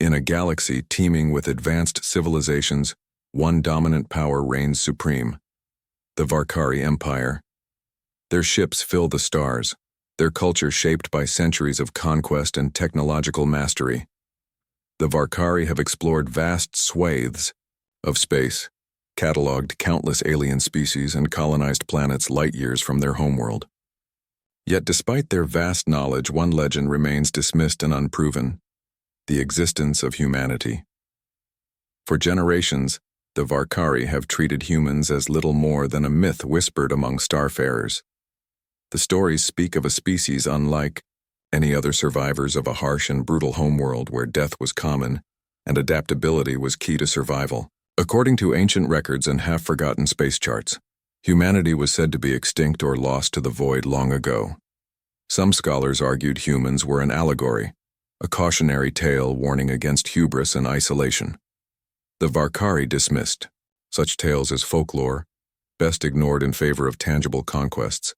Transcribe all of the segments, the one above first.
In a galaxy teeming with advanced civilizations, one dominant power reigns supreme: the Varkari Empire. Their ships fill the stars, their culture shaped by centuries of conquest and technological mastery. The Varkari have explored vast swathes of space, cataloged countless alien species, and colonized planets light-years from their homeworld. Yet despite their vast knowledge, one legend remains dismissed and unproven: the existence of humanity. For generations, the Varkari have treated humans as little more than a myth whispered among starfarers. The stories speak of a species unlike any other survivors of a harsh and brutal homeworld where death was common and adaptability was key to survival. According to ancient records and half-forgotten space charts, humanity was said to be extinct or lost to the void long ago. Some scholars argued humans were an allegory, a cautionary tale warning against hubris and isolation. The Varkari dismissed such tales as folklore, best ignored in favor of tangible conquests.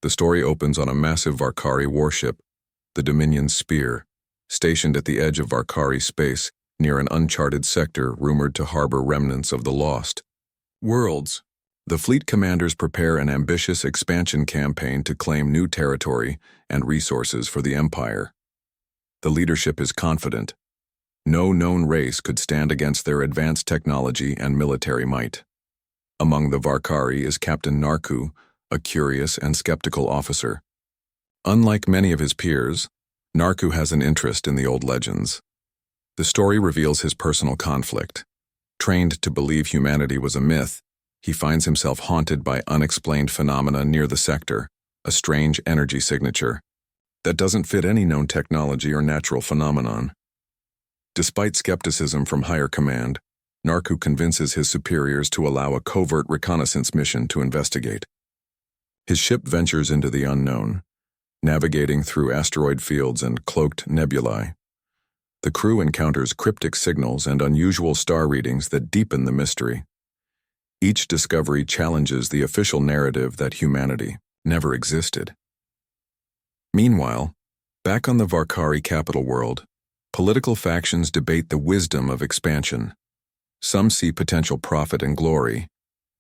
The story opens on a massive Varkari warship, the Dominion's Spear, stationed at the edge of Varkari space near an uncharted sector rumored to harbor remnants of the lost worlds. The fleet commanders prepare an ambitious expansion campaign to claim new territory and resources for the Empire. The leadership is confident. No known race could stand against their advanced technology and military might. Among the Varkari is Captain Narku, a curious and skeptical officer. Unlike many of his peers, Narku has an interest in the old legends. The story reveals his personal conflict. Trained to believe humanity was a myth, he finds himself haunted by unexplained phenomena near the sector, a strange energy signature that doesn't fit any known technology or natural phenomenon. Despite skepticism from higher command, Narku convinces his superiors to allow a covert reconnaissance mission to investigate. His ship ventures into the unknown, navigating through asteroid fields and cloaked nebulae. The crew encounters cryptic signals and unusual star readings that deepen the mystery. Each discovery challenges the official narrative that humanity never existed. Meanwhile, back on the Varkari capital world, political factions debate the wisdom of expansion. Some see potential profit and glory,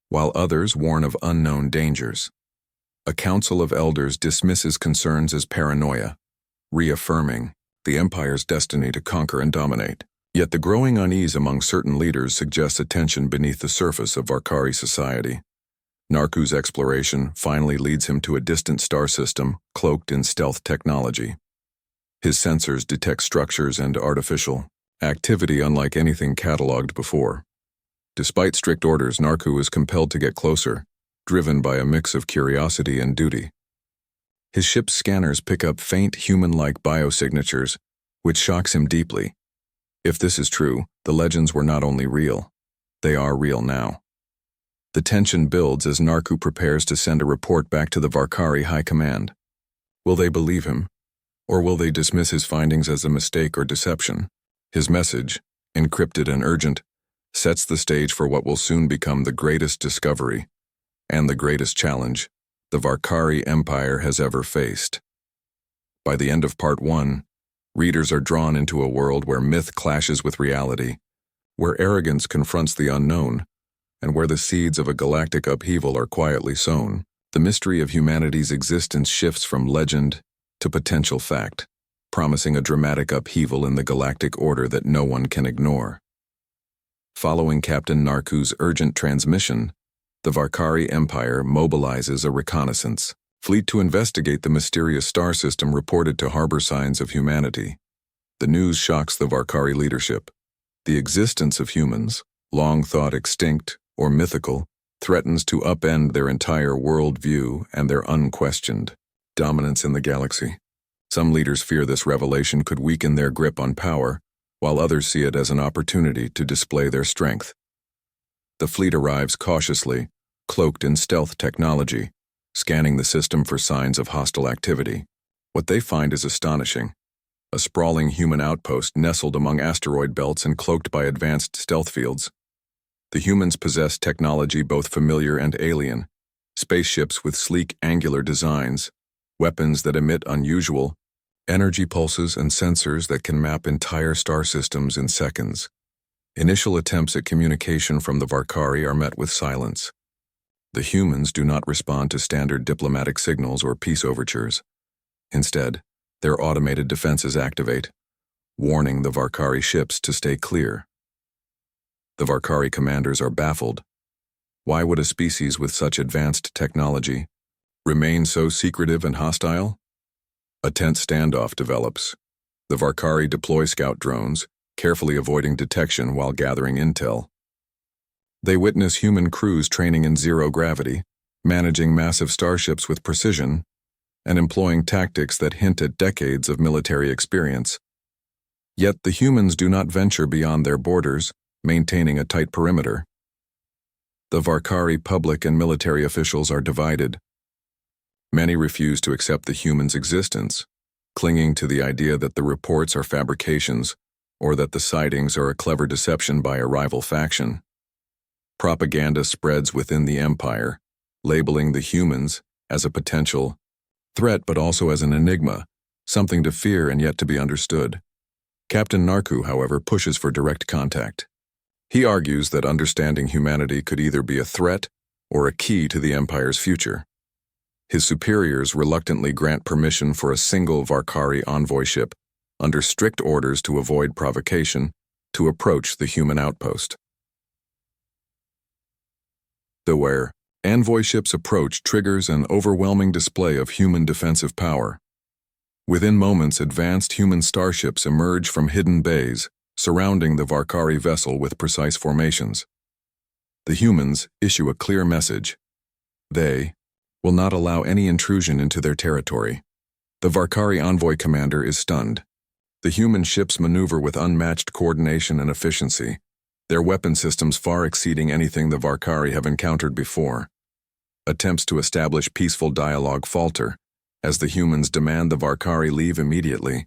while others warn of unknown dangers. A council of elders dismisses concerns as paranoia, reaffirming the Empire's destiny to conquer and dominate. Yet the growing unease among certain leaders suggests a tension beneath the surface of Varkari society. Narku's exploration finally leads him to a distant star system cloaked in stealth technology. His sensors detect structures and artificial activity unlike anything cataloged before. Despite strict orders, Narku is compelled to get closer, driven by a mix of curiosity and duty. His ship's scanners pick up faint human-like biosignatures, which shocks him deeply. If this is true, the legends were not only real, they are real now. The tension builds as Narku prepares to send a report back to the Varkari High Command. Will they believe him? Or will they dismiss his findings as a mistake or deception? His message, encrypted and urgent, sets the stage for what will soon become the greatest discovery and the greatest challenge the Varkari Empire has ever faced. By the end of Part 1, readers are drawn into a world where myth clashes with reality, where arrogance confronts the unknown, and where the seeds of a galactic upheaval are quietly sown. The mystery of humanity's existence shifts from legend to potential fact, promising a dramatic upheaval in the galactic order that no one can ignore. Following Captain Narku's urgent transmission, the Varkari Empire mobilizes a reconnaissance fleet to investigate the mysterious star system reported to harbor signs of humanity. The news shocks the Varkari leadership. The existence of humans, long thought extinct or mythical, threatens to upend their entire worldview and their unquestioned dominance in the galaxy. Some leaders fear this revelation could weaken their grip on power, while others see it as an opportunity to display their strength. The fleet arrives cautiously, cloaked in stealth technology, scanning the system for signs of hostile activity. What they find is astonishing. A sprawling human outpost nestled among asteroid belts and cloaked by advanced stealth fields. The humans possess technology both familiar and alien, spaceships with sleek angular designs, weapons that emit unusual, energy pulses and sensors that can map entire star systems in seconds. Initial attempts at communication from the Varkari are met with silence. The humans do not respond to standard diplomatic signals or peace overtures. Instead, their automated defenses activate, warning the Varkari ships to stay clear. The Varkari commanders are baffled. Why would a species with such advanced technology remain so secretive and hostile? A tense standoff develops. The Varkari deploy scout drones, carefully avoiding detection while gathering intel. They witness human crews training in zero gravity, managing massive starships with precision, and employing tactics that hint at decades of military experience. Yet the humans do not venture beyond their borders, maintaining a tight perimeter. The Varkari public and military officials are divided. Many refuse to accept the humans' existence, clinging to the idea that the reports are fabrications or that the sightings are a clever deception by a rival faction. Propaganda spreads within the empire, labeling the humans as a potential threat but also as an enigma, something to fear and yet to be understood. Captain Narku, however, pushes for direct contact. He argues that understanding humanity could either be a threat or a key to the Empire's future. His superiors reluctantly grant permission for a single Varkari envoy ship, under strict orders to avoid provocation, to approach the human outpost. The where envoy ships approach triggers an overwhelming display of human defensive power. Within moments, advanced human starships emerge from hidden bays, surrounding the Varkari vessel with precise formations. The humans issue a clear message. They will not allow any intrusion into their territory. The Varkari envoy commander is stunned. The human ships maneuver with unmatched coordination and efficiency, their weapon systems far exceeding anything the Varkari have encountered before. Attempts to establish peaceful dialogue falter, as the humans demand the Varkari leave immediately,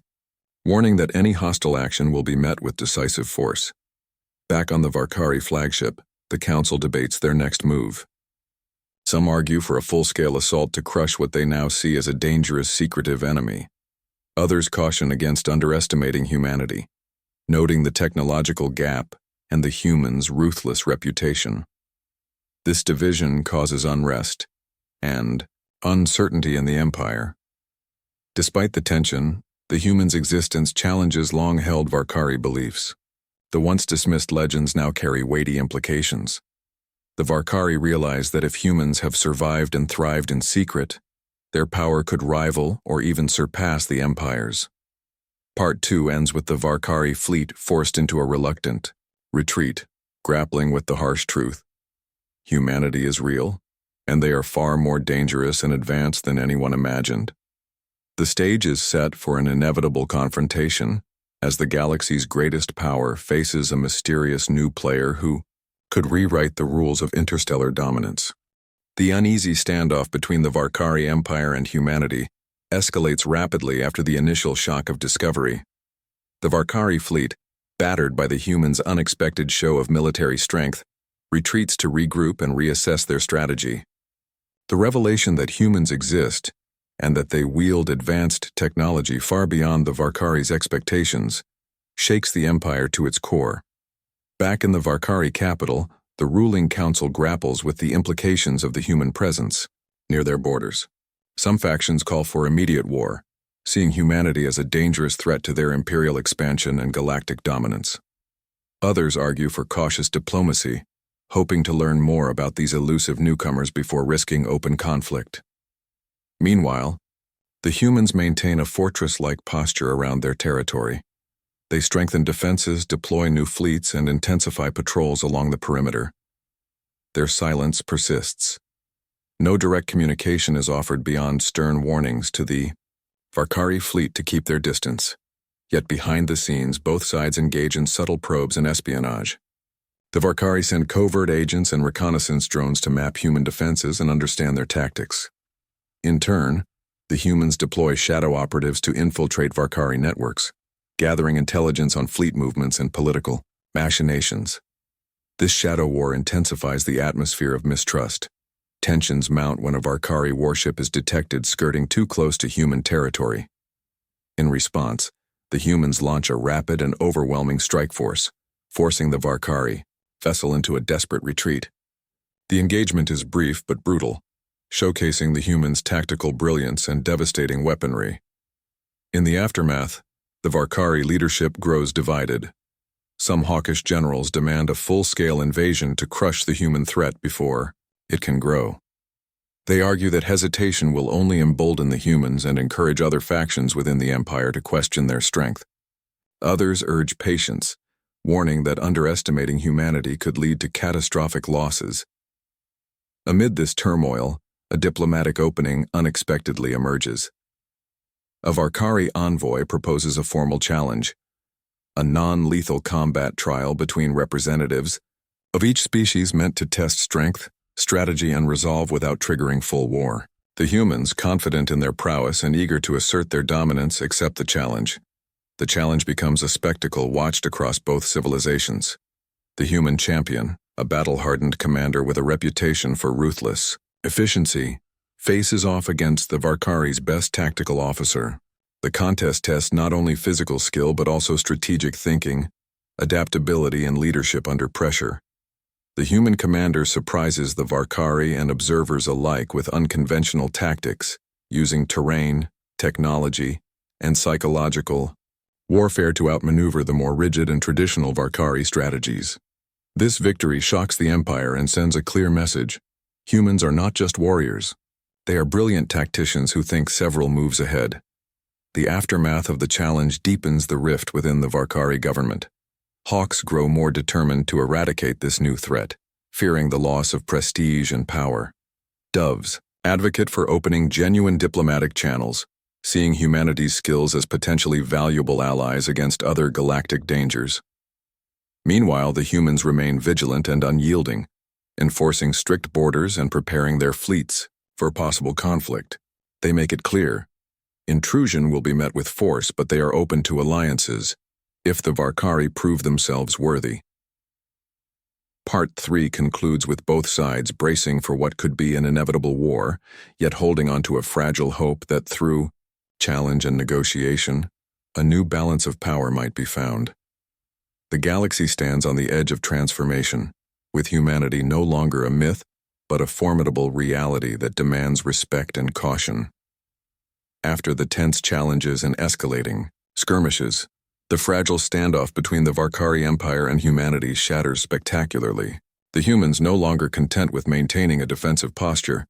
warning that any hostile action will be met with decisive force. Back on the Varkari flagship, the council debates their next move. Some argue for a full-scale assault to crush what they now see as a dangerous, secretive enemy. Others caution against underestimating humanity, noting the technological gap and the humans' ruthless reputation. This division causes unrest and uncertainty in the Empire. Despite the tension, the humans' existence challenges long-held Varkari beliefs. The once-dismissed legends now carry weighty implications. The Varkari realize that if humans have survived and thrived in secret, their power could rival or even surpass the Empire's. Part 2 ends with the Varkari fleet forced into a reluctant retreat, grappling with the harsh truth. Humanity is real, and they are far more dangerous and advanced than anyone imagined. The stage is set for an inevitable confrontation, as the galaxy's greatest power faces a mysterious new player who could rewrite the rules of interstellar dominance. The uneasy standoff between the Varkari Empire and humanity escalates rapidly after the initial shock of discovery. The Varkari fleet, battered by the humans' unexpected show of military strength, retreats to regroup and reassess their strategy. The revelation that humans exist and that they wield advanced technology far beyond the Varkari's expectations shakes the Empire to its core. Back in the Varkari capital, the ruling council grapples with the implications of the human presence near their borders. Some factions call for immediate war, seeing humanity as a dangerous threat to their imperial expansion and galactic dominance. Others argue for cautious diplomacy, hoping to learn more about these elusive newcomers before risking open conflict. Meanwhile, the humans maintain a fortress-like posture around their territory. They strengthen defenses, deploy new fleets, and intensify patrols along the perimeter. Their silence persists. No direct communication is offered beyond stern warnings to the Varkari fleet to keep their distance. Yet behind the scenes, both sides engage in subtle probes and espionage. The Varkari send covert agents and reconnaissance drones to map human defenses and understand their tactics. In turn, the humans deploy shadow operatives to infiltrate Varkari networks, gathering intelligence on fleet movements and political machinations. This shadow war intensifies the atmosphere of mistrust. Tensions mount when a Varkari warship is detected skirting too close to human territory. In response, the humans launch a rapid and overwhelming strike force, forcing the Varkari vessel into a desperate retreat. The engagement is brief but brutal, showcasing the humans' tactical brilliance and devastating weaponry. In the aftermath, the Varkari leadership grows divided. Some hawkish generals demand a full-scale invasion to crush the human threat before it can grow. They argue that hesitation will only embolden the humans and encourage other factions within the empire to question their strength. Others urge patience, warning that underestimating humanity could lead to catastrophic losses. Amid this turmoil, a diplomatic opening unexpectedly emerges. A Varkari envoy proposes a formal challenge, a non-lethal combat trial between representatives of each species meant to test strength, strategy, and resolve without triggering full war. The humans, confident in their prowess and eager to assert their dominance, accept the challenge. The challenge becomes a spectacle watched across both civilizations. The human champion, a battle-hardened commander with a reputation for ruthless efficiency, faces off against the Varkari's best tactical officer. The contest tests not only physical skill but also strategic thinking, adaptability, and leadership under pressure. The human commander surprises the Varkari and observers alike with unconventional tactics, using terrain, technology, and psychological warfare to outmaneuver the more rigid and traditional Varkari strategies. This victory shocks the Empire and sends a clear message. Humans are not just warriors. They are brilliant tacticians who think several moves ahead. The aftermath of the challenge deepens the rift within the Varkari government. Hawks grow more determined to eradicate this new threat, fearing the loss of prestige and power. Doves advocate for opening genuine diplomatic channels, seeing humanity's skills as potentially valuable allies against other galactic dangers. Meanwhile, the humans remain vigilant and unyielding, enforcing strict borders and preparing their fleets for possible conflict. They make it clear, intrusion will be met with force, but they are open to alliances if the Varkari prove themselves worthy. Part 3 concludes with both sides bracing for what could be an inevitable war, yet holding on to a fragile hope that through challenge and negotiation, a new balance of power might be found. The galaxy stands on the edge of transformation, with humanity no longer a myth, but a formidable reality that demands respect and caution. After the tense challenges and escalating skirmishes, the fragile standoff between the Varkari Empire and humanity shatters spectacularly. The humans, no longer content with maintaining a defensive posture,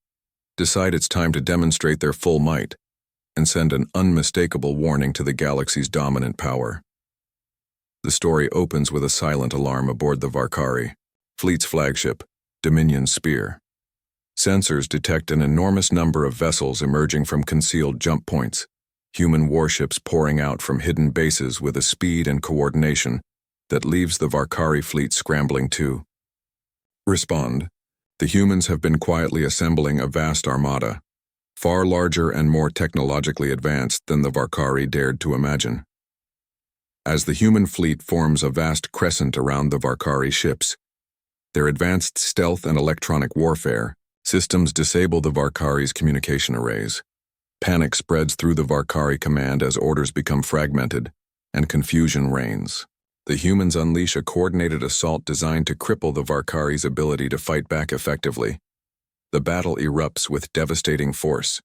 decide it's time to demonstrate their full might and send an unmistakable warning to the galaxy's dominant power. The story opens with a silent alarm aboard the Varkari fleet's flagship, Dominion Spear. Sensors detect an enormous number of vessels emerging from concealed jump points, human warships pouring out from hidden bases with a speed and coordination that leaves the Varkari fleet scrambling to respond. The humans have been quietly assembling a vast armada, far larger and more technologically advanced than the Varkari dared to imagine. As the human fleet forms a vast crescent around the Varkari ships, their advanced stealth and electronic warfare systems disable the Varkari's communication arrays. Panic spreads through the Varkari command as orders become fragmented, and confusion reigns. The humans unleash a coordinated assault designed to cripple the Varkari's ability to fight back effectively. The battle erupts with devastating force.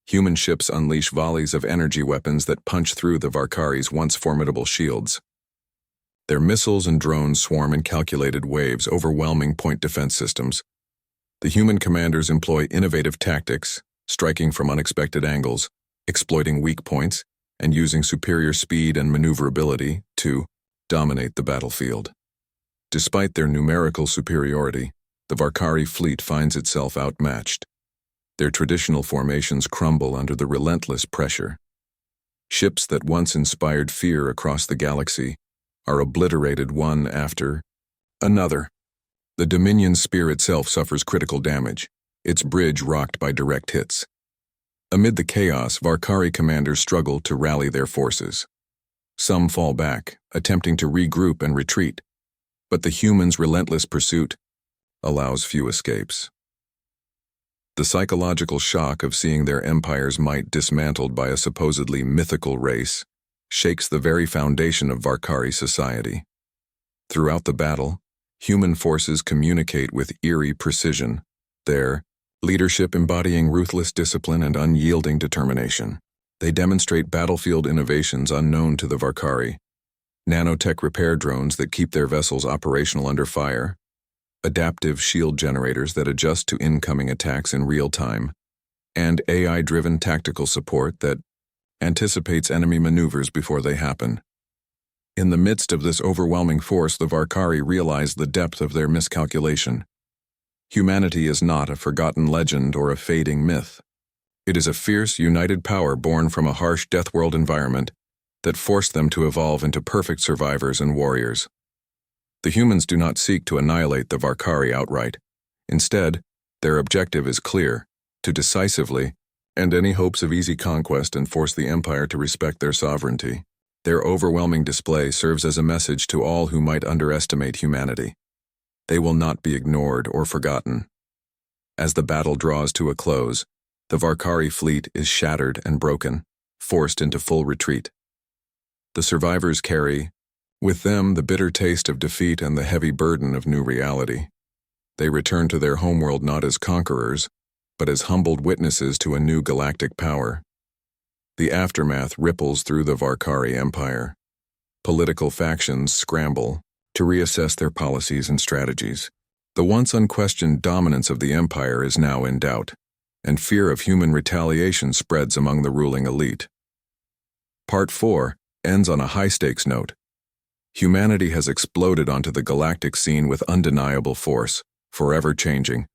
Human ships unleash volleys of energy weapons that punch through the Varkari's once formidable shields. Their missiles and drones swarm in calculated waves, overwhelming point defense systems. The human commanders employ innovative tactics, striking from unexpected angles, exploiting weak points, and using superior speed and maneuverability to dominate the battlefield. Despite their numerical superiority, the Varkari fleet finds itself outmatched. Their traditional formations crumble under the relentless pressure. Ships that once inspired fear across the galaxy are obliterated one after another. The Dominion Spear itself suffers critical damage, its bridge rocked by direct hits. Amid the chaos, Varkari commanders struggle to rally their forces. Some fall back, attempting to regroup and retreat, but the humans' relentless pursuit allows few escapes. The psychological shock of seeing their empire's might dismantled by a supposedly mythical race shakes the very foundation of Varkari society. Throughout the battle, human forces communicate with eerie precision, their leadership embodying ruthless discipline and unyielding determination. They demonstrate battlefield innovations unknown to the Varkari: nanotech repair drones that keep their vessels operational under fire, adaptive shield generators that adjust to incoming attacks in real time, and AI-driven tactical support that anticipates enemy maneuvers before they happen. In the midst of this overwhelming force, the Varkari realize the depth of their miscalculation. Humanity is not a forgotten legend or a fading myth. It is a fierce, united power born from a harsh Deathworld environment that forced them to evolve into perfect survivors and warriors. The humans do not seek to annihilate the Varkari outright. Instead, their objective is clear: to decisively end any hopes of easy conquest and force the Empire to respect their sovereignty. Their overwhelming display serves as a message to all who might underestimate humanity. They will not be ignored or forgotten. As the battle draws to a close, the Varkari fleet is shattered and broken, forced into full retreat. The survivors carry with them the bitter taste of defeat and the heavy burden of new reality. They return to their homeworld not as conquerors, but as humbled witnesses to a new galactic power. The aftermath ripples through the Varkari Empire. Political factions scramble to reassess their policies and strategies. The once unquestioned dominance of the Empire is now in doubt, and fear of human retaliation spreads among the ruling elite. Part 4 ends on a high-stakes note. Humanity has exploded onto the galactic scene with undeniable force, forever changing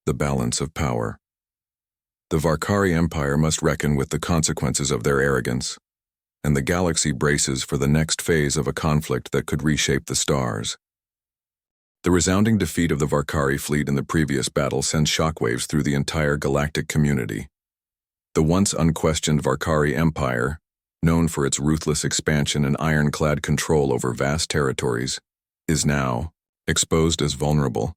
the balance of power. The Varkari Empire must reckon with the consequences of their arrogance, and the galaxy braces for the next phase of a conflict that could reshape the stars. The resounding defeat of the Varkari fleet in the previous battle sends shockwaves through the entire galactic community. The once unquestioned Varkari Empire, known for its ruthless expansion and ironclad control over vast territories, is now exposed as vulnerable.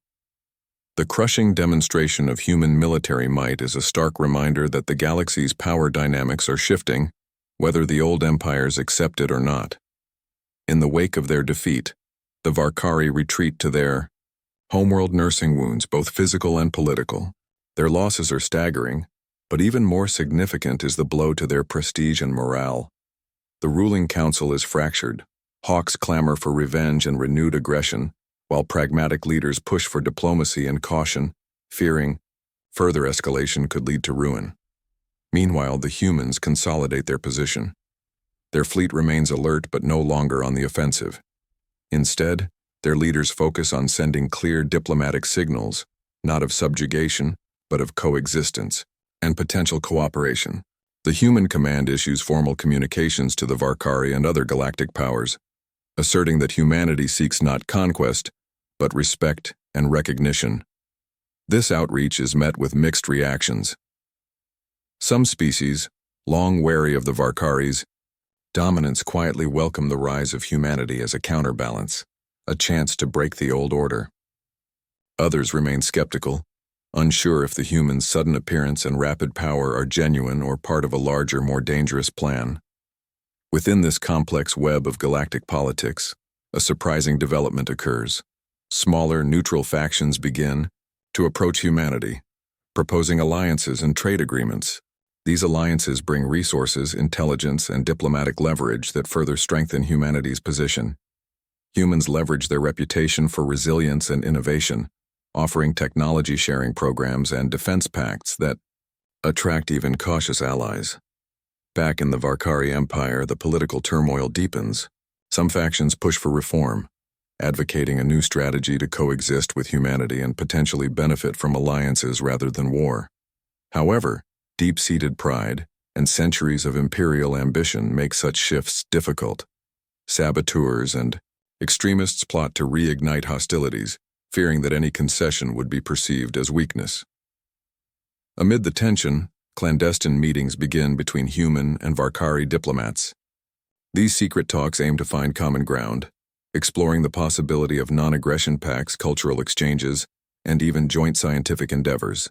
The crushing demonstration of human military might is a stark reminder that the galaxy's power dynamics are shifting, whether the old empires accept it or not. In the wake of their defeat, the Varkari retreat to their homeworld, nursing wounds, both physical and political. Their losses are staggering, but even more significant is the blow to their prestige and morale. The ruling council is fractured. Hawks clamor for revenge and renewed aggression, while pragmatic leaders push for diplomacy and caution, fearing further escalation could lead to ruin. Meanwhile, the humans consolidate their position. Their fleet remains alert but no longer on the offensive. Instead, their leaders focus on sending clear diplomatic signals, not of subjugation, but of coexistence and potential cooperation. The human command issues formal communications to the Varkari and other galactic powers, asserting that humanity seeks not conquest, but respect and recognition. This outreach is met with mixed reactions. Some species, long wary of the Varkari's dominance, quietly welcome the rise of humanity as a counterbalance, a chance to break the old order. Others remain skeptical, unsure if the humans' sudden appearance and rapid power are genuine or part of a larger, more dangerous plan. Within this complex web of galactic politics, a surprising development occurs. Smaller, neutral factions begin to approach humanity, proposing alliances and trade agreements. These alliances bring resources, intelligence, and diplomatic leverage that further strengthen humanity's position. Humans leverage their reputation for resilience and innovation, offering technology-sharing programs and defense pacts that attract even cautious allies. Back in the Varkari Empire, the political turmoil deepens. Some factions push for reform, advocating a new strategy to coexist with humanity and potentially benefit from alliances rather than war. However, deep-seated pride and centuries of imperial ambition make such shifts difficult. Saboteurs and extremists plot to reignite hostilities, fearing that any concession would be perceived as weakness. Amid the tension, clandestine meetings begin between human and Varkari diplomats. These secret talks aim to find common ground, exploring the possibility of non-aggression pacts, cultural exchanges, and even joint scientific endeavors.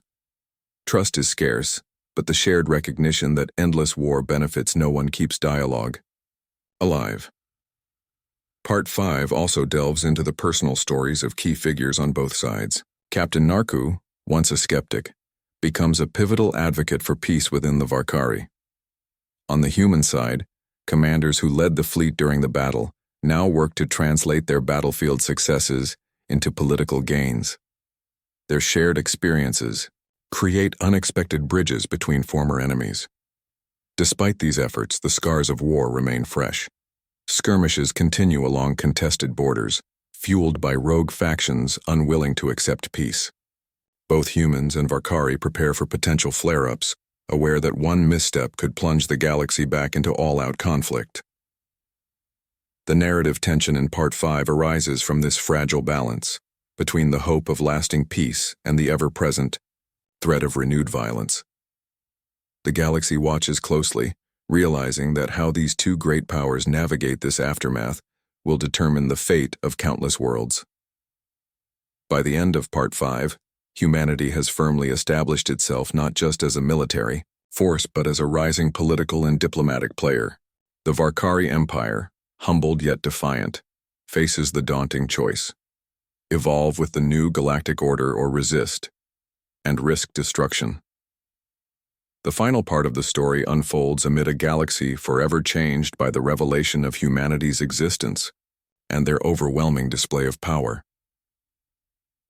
Trust is scarce, but the shared recognition that endless war benefits no one keeps dialogue alive. Part 5 also delves into the personal stories of key figures on both sides. Captain Narku, once a skeptic, becomes a pivotal advocate for peace within the Varkari. On the human side, commanders who led the fleet during the battle now work to translate their battlefield successes into political gains. Their shared experiences create unexpected bridges between former enemies. Despite these efforts, the scars of war remain fresh. Skirmishes continue along contested borders, fueled by rogue factions unwilling to accept peace. Both humans and Varkari prepare for potential flare-ups, aware that one misstep could plunge the galaxy back into all-out conflict. The narrative tension in Part 5 arises from this fragile balance between the hope of lasting peace and the ever-present threat of renewed violence. The galaxy watches closely, realizing that how these two great powers navigate this aftermath will determine the fate of countless worlds. By the end of Part 5, humanity has firmly established itself not just as a military force but as a rising political and diplomatic player. The Varkari Empire, humbled yet defiant, faces the daunting choice: evolve with the new galactic order or resist, and risk destruction. The final part of the story unfolds amid a galaxy forever changed by the revelation of humanity's existence and their overwhelming display of power.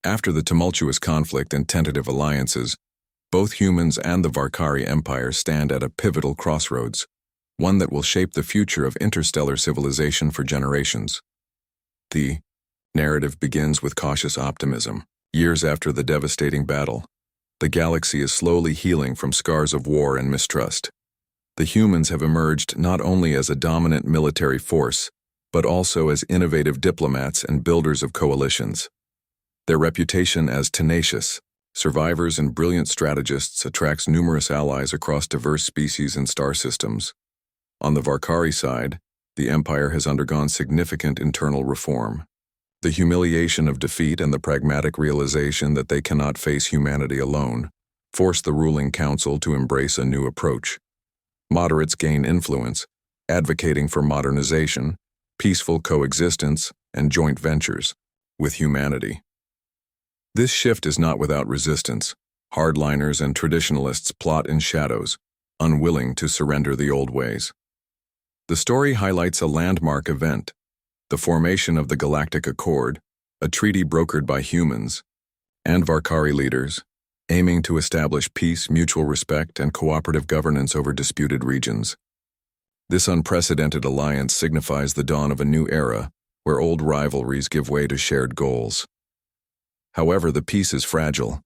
After the tumultuous conflict and tentative alliances, both humans and the Varkari Empire stand at a pivotal crossroads, one that will shape the future of interstellar civilization for generations. The narrative begins with cautious optimism. Years after the devastating battle, the galaxy is slowly healing from scars of war and mistrust. The humans have emerged not only as a dominant military force, but also as innovative diplomats and builders of coalitions. Their reputation as tenacious survivors and brilliant strategists attracts numerous allies across diverse species and star systems. On the Varkari side, the Empire has undergone significant internal reform. The humiliation of defeat and the pragmatic realization that they cannot face humanity alone force the ruling council to embrace a new approach. Moderates gain influence, advocating for modernization, peaceful coexistence, and joint ventures with humanity. This shift is not without resistance. Hardliners and traditionalists plot in shadows, unwilling to surrender the old ways. The story highlights a landmark event: the formation of the Galactic Accord, a treaty brokered by humans and Varkari leaders, aiming to establish peace, mutual respect, and cooperative governance over disputed regions. This unprecedented alliance signifies the dawn of a new era, where old rivalries give way to shared goals. However, the peace is fragile.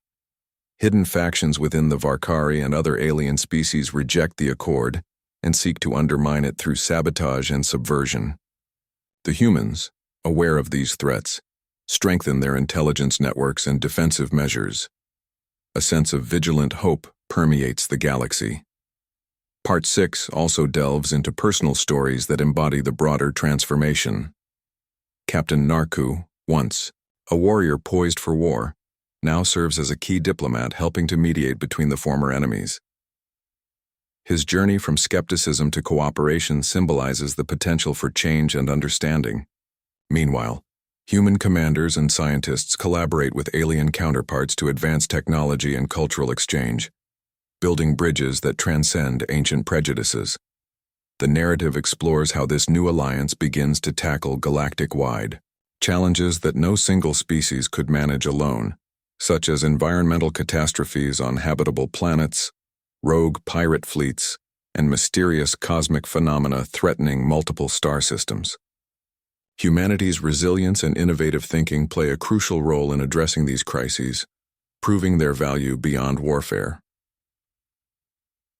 Hidden factions within the Varkari and other alien species reject the accord and seek to undermine it through sabotage and subversion. The humans, aware of these threats, strengthen their intelligence networks and defensive measures. A sense of vigilant hope permeates the galaxy. Part 6 also delves into personal stories that embody the broader transformation. Captain Narku, once a warrior poised for war, now serves as a key diplomat helping to mediate between the former enemies. His journey from skepticism to cooperation symbolizes the potential for change and understanding. Meanwhile, human commanders and scientists collaborate with alien counterparts to advance technology and cultural exchange, building bridges that transcend ancient prejudices. The narrative explores how this new alliance begins to tackle galactic-wide challenges that no single species could manage alone, such as environmental catastrophes on habitable planets, rogue pirate fleets, and mysterious cosmic phenomena threatening multiple star systems. Humanity's resilience and innovative thinking play a crucial role in addressing these crises, proving their value beyond warfare.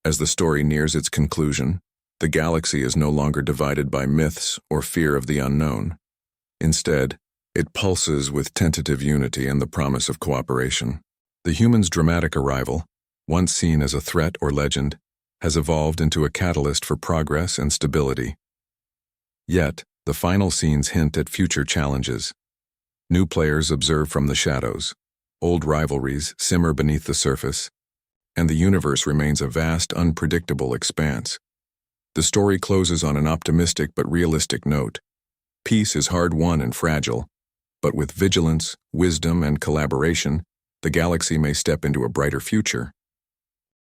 As the story nears its conclusion, the galaxy is no longer divided by myths or fear of the unknown. Instead, it pulses with tentative unity and the promise of cooperation. The humans' dramatic arrival, once seen as a threat or legend, has evolved into a catalyst for progress and stability. Yet, the final scenes hint at future challenges. New players observe from the shadows. Old rivalries simmer beneath the surface, and the universe remains a vast, unpredictable expanse. The story closes on an optimistic but realistic note. Peace is hard-won and fragile, but with vigilance, wisdom, and collaboration, the galaxy may step into a brighter future.